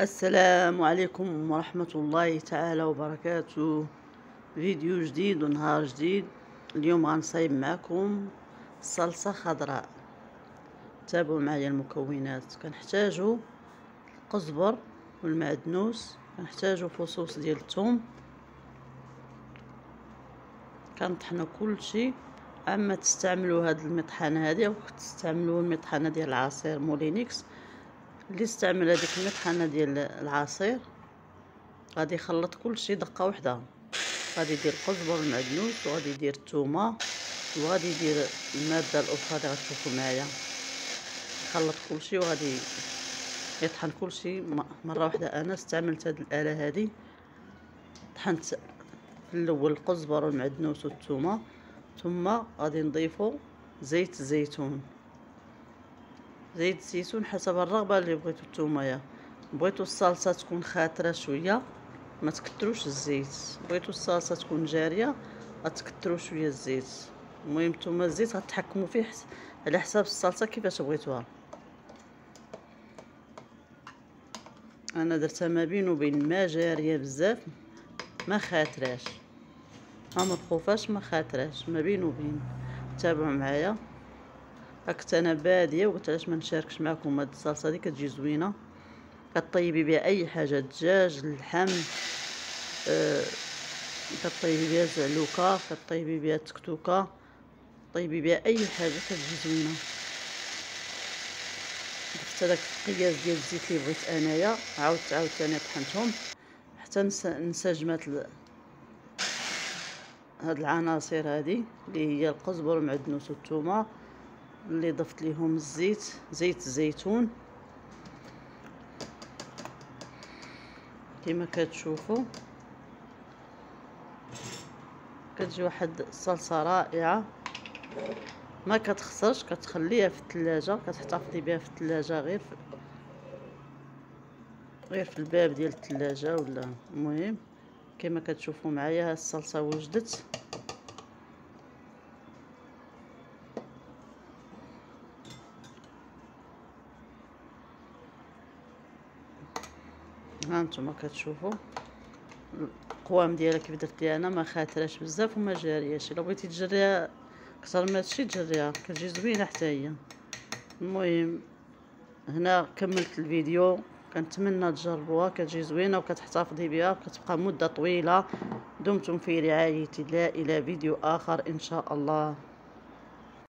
السلام عليكم ورحمة الله تعالى وبركاته. فيديو جديد ونهار جديد. اليوم غنصايب معكم صلصة خضراء. تابعوا معايا المكونات. كنحتاجو القزبر والمعدنوس، كنحتاجو فصوص ديال الثوم، كنطحنوا كلشي. اما تستعملوا هاد المطحنه هادي او تستعملوا المطحنه ديال العصير مولينيكس. اللي استعمل هذيك المطحنه ديال العصير غادي يخلط كلشي دقه واحده. غادي يدير القزبر والمعدنوس، وغادي يدير الثومه، وغادي يدير الماده الاخرى اللي غتشوفوا معايا. يخلط كلشي وغادي يطحن كلشي مره واحده. انا استعملت هذه الاله هذه، طحنت في الاول القزبر والمعدنوس والثومه، ثم غادي نضيفوا زيت الزيتون. زيت الزيتون حسب الرغبه اللي بغيتو نتوما. بغيتو الصلصه تكون خاطره شويه ما تكتروش الزيت، بغيتو الصلصه تكون جاريه غتكتروا شويه الزيت. المهم نتوما الزيت غتحكموا فيه على حساب الصلصه كيفاش بغيتوها. انا درتها ما بين وبين ما جاريه بزاف ما خاطراش، ما مطفوفاش ما خاطراش، ما بين وبين. تابعوا معايا. هاك انا باديه وقلت علاش ما نشاركش معكم هاد الصلصه دي. كتجي زوينه، كطيبي بها اي حاجه، دجاج، اللحم، كطيبي بها زعلوكه، كطيبي بها تكتوكه، طيبي بها اي حاجه كتجي زوينه. درت هذاك القياس ديال الزيت اللي بغيت انايا، عاودت ثاني طحنتهم حتى انسجمات هاد العناصر هادي اللي هي القزبر والمعدنوس والثومه، اللي ضفت ليهم زيت الزيتون كما كتشوفوا. كتجي واحد الصلصه رائعه ما كتخسرش. كتخليها في الثلاجه، كتحتفظي بها في الثلاجه غير في الباب ديال الثلاجه ولا. المهم كما كتشوفوا معايا الصلصه وجدت. ها انتم كتشوفوا القوام ديالها كيف درتيها انا، ما خاطراش بزاف وما جارياش. الا بغيتي تجريها اكثر من هادشي تجريها، كتجي زوينه حتى هي. المهم هنا كملت الفيديو، كنتمنى تجربوها، كتجي زوينه وكتحتفظي بها وكتبقى مده طويله. دمتم في رعايه الله، الى فيديو اخر ان شاء الله.